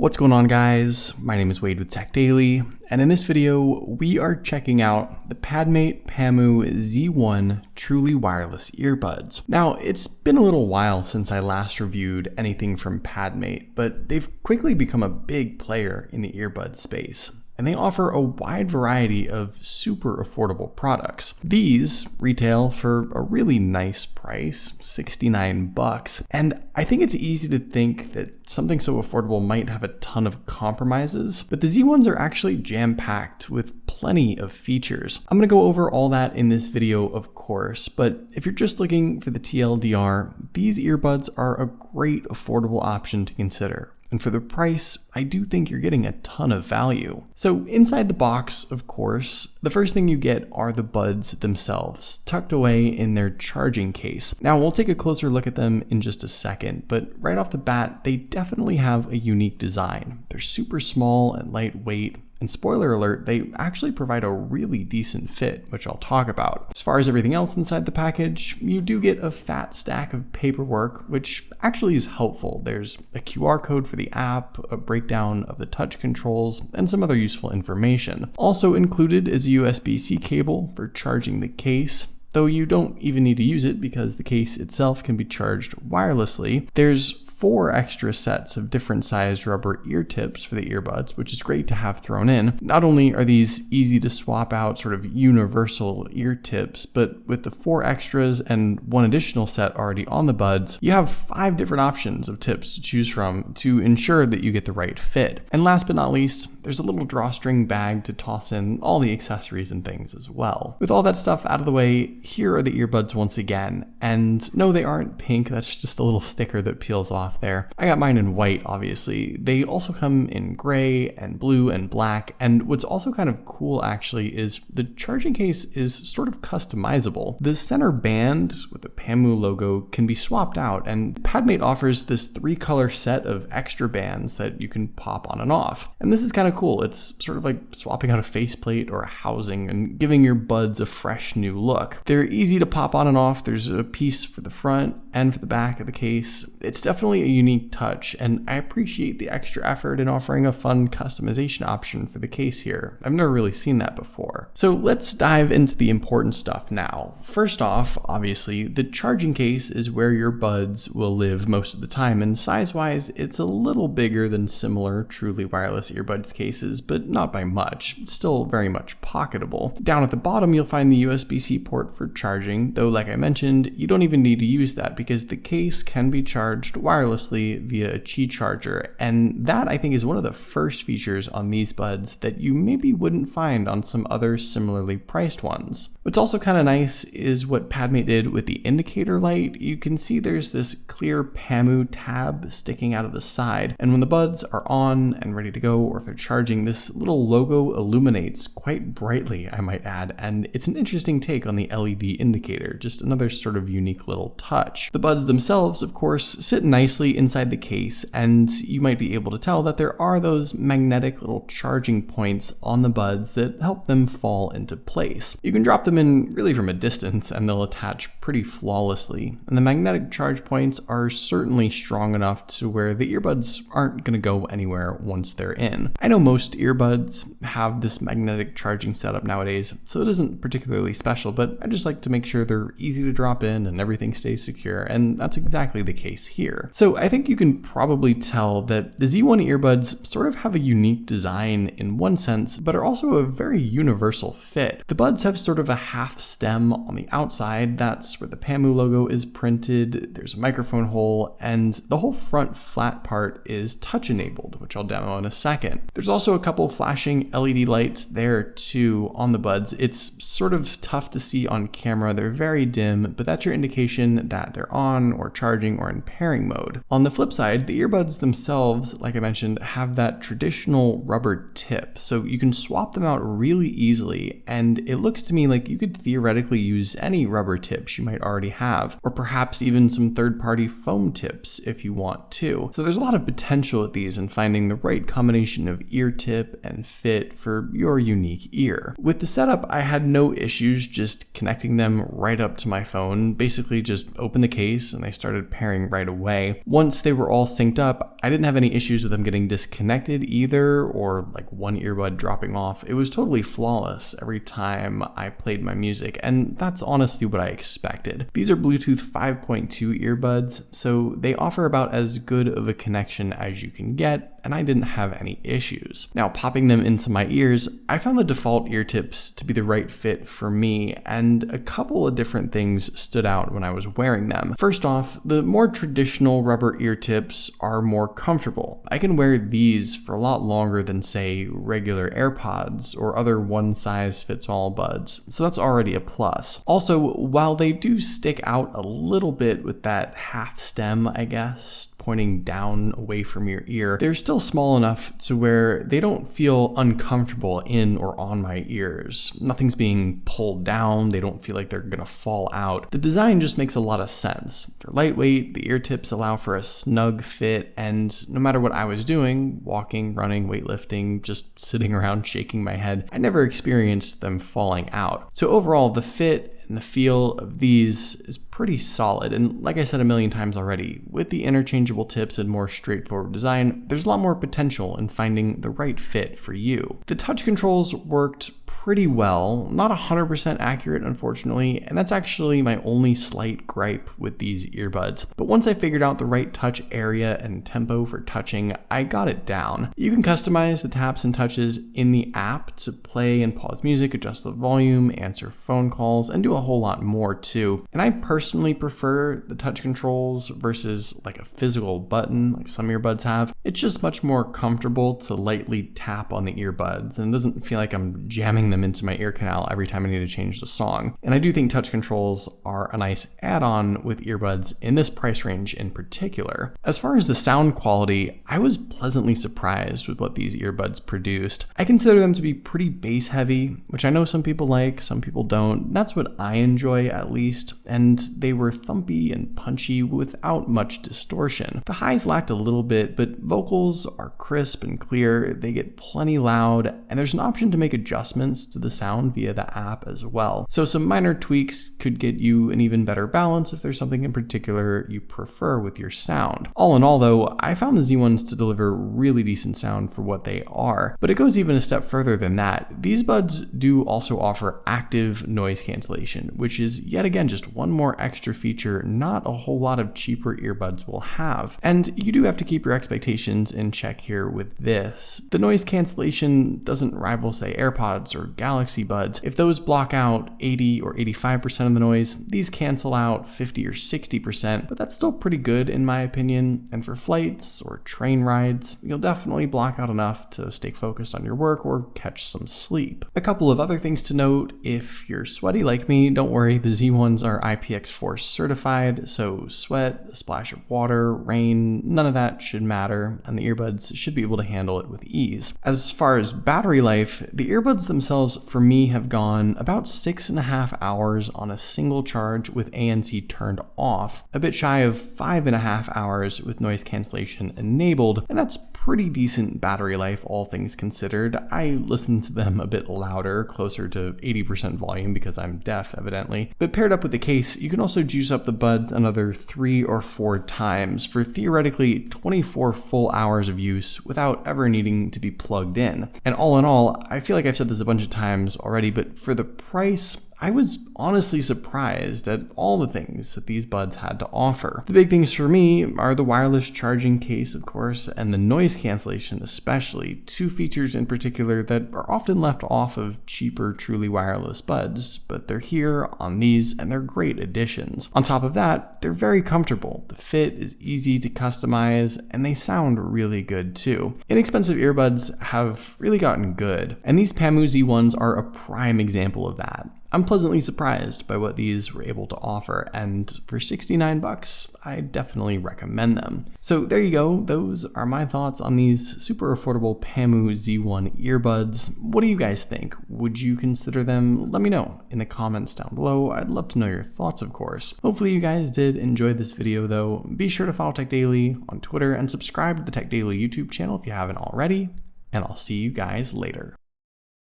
What's going on, guys? My name is Wade with TechDaily, and in this video, we are checking out the Pamu Z1 truly wireless earbuds. Now, it's been a little while since I last reviewed anything from Padmate, but they've quickly become a big player in the earbud space. And they offer a wide variety of super affordable products. These retail for a really nice price, $69. And I think it's easy to think that something so affordable might have a ton of compromises, but the Z1s are actually jam-packed with plenty of features. I'm gonna go over all that in this video, of course, but if you're just looking for the TLDR, these earbuds are a great affordable option to consider. And for the price, I do think you're getting a ton of value. So inside the box, of course, the first thing you get are the buds themselves, tucked away in their charging case. Now, we'll take a closer look at them in just a second, but right off the bat, they definitely have a unique design. They're super small and lightweight. And spoiler alert, they actually provide a really decent fit, which I'll talk about. As far as everything else inside the package, you do get a fat stack of paperwork, which actually is helpful. There's a QR code for the app, a breakdown of the touch controls, and some other useful information. Also included is a USB-C cable for charging the case, though you don't even need to use it because the case itself can be charged wirelessly. There's 4 extra sets of different sized rubber ear tips for the earbuds, which is great to have thrown in. Not only are these easy to swap out sort of universal ear tips, but with the 4 extras and 1 additional set already on the buds, you have 5 different options of tips to choose from to ensure that you get the right fit. And last but not least, there's a little drawstring bag to toss in all the accessories and things as well. With all that stuff out of the way, here are the earbuds once again. And no, they aren't pink, that's just a little sticker that peels off there. I got mine in white, obviously. They also come in gray and blue and black. And what's also kind of cool actually is the charging case is sort of customizable. The center band with the Pamu logo can be swapped out, and Padmate offers this 3-color set of extra bands that you can pop on and off. And this is kind of cool. It's sort of like swapping out a faceplate or a housing and giving your buds a fresh new look. They're easy to pop on and off. There's a piece for the front and for the back of the case. It's definitely a unique touch, and I appreciate the extra effort in offering a fun customization option for the case here. I've never really seen that before. So let's dive into the important stuff now. First off, obviously, the charging case is where your buds will live most of the time, and size-wise, it's a little bigger than similar truly wireless earbuds cases, but not by much. It's still very much pocketable. Down at the bottom, you'll find the USB-C port for charging, though like I mentioned, you don't even need to use that because the case can be charged wirelessly via a Qi charger, and that I think is one of the first features on these buds that you maybe wouldn't find on some other similarly priced ones. What's also kind of nice is what Padmate did with the indicator light. You can see there's this clear Pamu tab sticking out of the side, and when the buds are on and ready to go, or if they're charging, this little logo illuminates quite brightly, I might add, and it's an interesting take on the LED indicator, just another sort of unique little touch. The buds themselves, of course, sit nicely inside the case, and you might be able to tell that there are those magnetic little charging points on the buds that help them fall into place. You can drop them in really from a distance and they'll attach pretty flawlessly, and the magnetic charge points are certainly strong enough to where the earbuds aren't going to go anywhere once they're in. I know most earbuds have this magnetic charging setup nowadays, so it isn't particularly special, but I just like to make sure they're easy to drop in and everything stays secure, and that's exactly the case here. So I think you can probably tell that the Z1 earbuds sort of have a unique design in one sense, but are also a very universal fit. The buds have sort of a half stem on the outside, that's where the Pamu logo is printed, there's a microphone hole, and the whole front flat part is touch enabled, which I'll demo in a second. There's also a couple flashing LED lights there too on the buds. It's sort of tough to see on camera, they're very dim, but that's your indication that they're on or charging or in pairing mode. On the flip side, the earbuds themselves, like I mentioned, have that traditional rubber tip, so you can swap them out really easily, and it looks to me like you could theoretically use any rubber tips you might already have, or perhaps even some third-party foam tips if you want to. So there's a lot of potential with these in finding finding the right combination of ear tip and fit for your unique ear. With the setup, I had no issues just connecting them right up to my phone. Basically just opened the case and they started pairing right away. Once they were all synced up, I didn't have any issues with them getting disconnected either, or like one earbud dropping off. It was totally flawless every time I played my music, and that's honestly what I expected. These are Bluetooth 5.2 earbuds, so they offer about as good of a connection as you can get, and I didn't have any issues. Now, popping them into my ears, I found the default ear tips to be the right fit for me, and a couple of different things stood out when I was wearing them. First off, the more traditional rubber ear tips are more comfortable. I can wear these for a lot longer than, say, regular AirPods or other one-size-fits-all buds, so that's already a plus. Also, while they do stick out a little bit with that half stem, I guess, pointing down away from your ear, they're still small enough to where they don't feel uncomfortable in or on my ears. Nothing's being pulled down, they don't feel like they're gonna fall out. The design just makes a lot of sense. They're lightweight, the ear tips allow for a snug fit, and no matter what I was doing, walking, running, weightlifting, just sitting around shaking my head, I never experienced them falling out. So overall, the fit and the feel of these is pretty solid, and like I said a million times already, with the interchangeable tips and more straightforward design, there's a lot more potential in finding the right fit for you. The touch controls worked pretty well, not 100% accurate unfortunately, and that's actually my only slight gripe with these earbuds. But once I figured out the right touch area and tempo for touching, I got it down. You can customize the taps and touches in the app to play and pause music, adjust the volume, answer phone calls, and do a whole lot more too. And I personally prefer the touch controls versus like a physical button like some earbuds have. It's just much more comfortable to lightly tap on the earbuds, and it doesn't feel like I'm jamming them into my ear canal every time I need to change the song. And I do think touch controls are a nice add-on with earbuds in this price range in particular. As far as the sound quality, I was pleasantly surprised with what these earbuds produced. I consider them to be pretty bass heavy, which I know some people like, some people don't. That's what I enjoy at least, and they were thumpy and punchy without much distortion. The highs lacked a little bit, but vocals are crisp and clear, they get plenty loud, and there's an option to make adjustments to the sound via the app as well. So some minor tweaks could get you an even better balance if there's something in particular you prefer with your sound. All in all though, I found the Z1s to deliver really decent sound for what they are, but it goes even a step further than that. These buds do also offer active noise cancellation, which is yet again just one more extra feature not a whole lot of cheaper earbuds will have. And you do have to keep your expectations in check here with this. The noise cancellation doesn't rival, say, AirPods or Galaxy Buds. If those block out 80 or 85% of the noise, these cancel out 50 or 60%, but that's still pretty good in my opinion. And for flights or train rides, you'll definitely block out enough to stay focused on your work or catch some sleep. A couple of other things to note: if you're sweaty like me, don't worry, the Z1s are IPX4 certified, so sweat, a splash of water, rain, none of that should matter, and the earbuds should be able to handle it with ease. As far as battery life, the earbuds themselves for me have gone about 6.5 hours on a single charge with ANC turned off, a bit shy of 5.5 hours with noise cancellation enabled, and that's pretty decent battery life all things considered. I listen to them a bit louder, closer to 80% volume because I'm deaf evidently, but paired up with the case, you can also juice up the buds another 3 or 4 times for theoretically 24 full hours of use without ever needing to be plugged in. And all in all, I feel like I've said this a bunch of times already, but for the price, I was honestly surprised at all the things that these buds had to offer. The big things for me are the wireless charging case, of course, and the noise cancellation especially, two features in particular that are often left off of cheaper, truly wireless buds, but they're here on these and they're great additions. On top of that, they're very comfortable. The fit is easy to customize and they sound really good too. Inexpensive earbuds have really gotten good, and these Pamu Z1s are a prime example of that. I'm pleasantly surprised by what these were able to offer, and for $69, I definitely recommend them. So there you go, those are my thoughts on these super affordable Pamu Z1 earbuds. What do you guys think? Would you consider them? Let me know in the comments down below. I'd love to know your thoughts, of course. Hopefully you guys did enjoy this video though. Be sure to follow TechDaily on Twitter and subscribe to the TechDaily YouTube channel if you haven't already, and I'll see you guys later.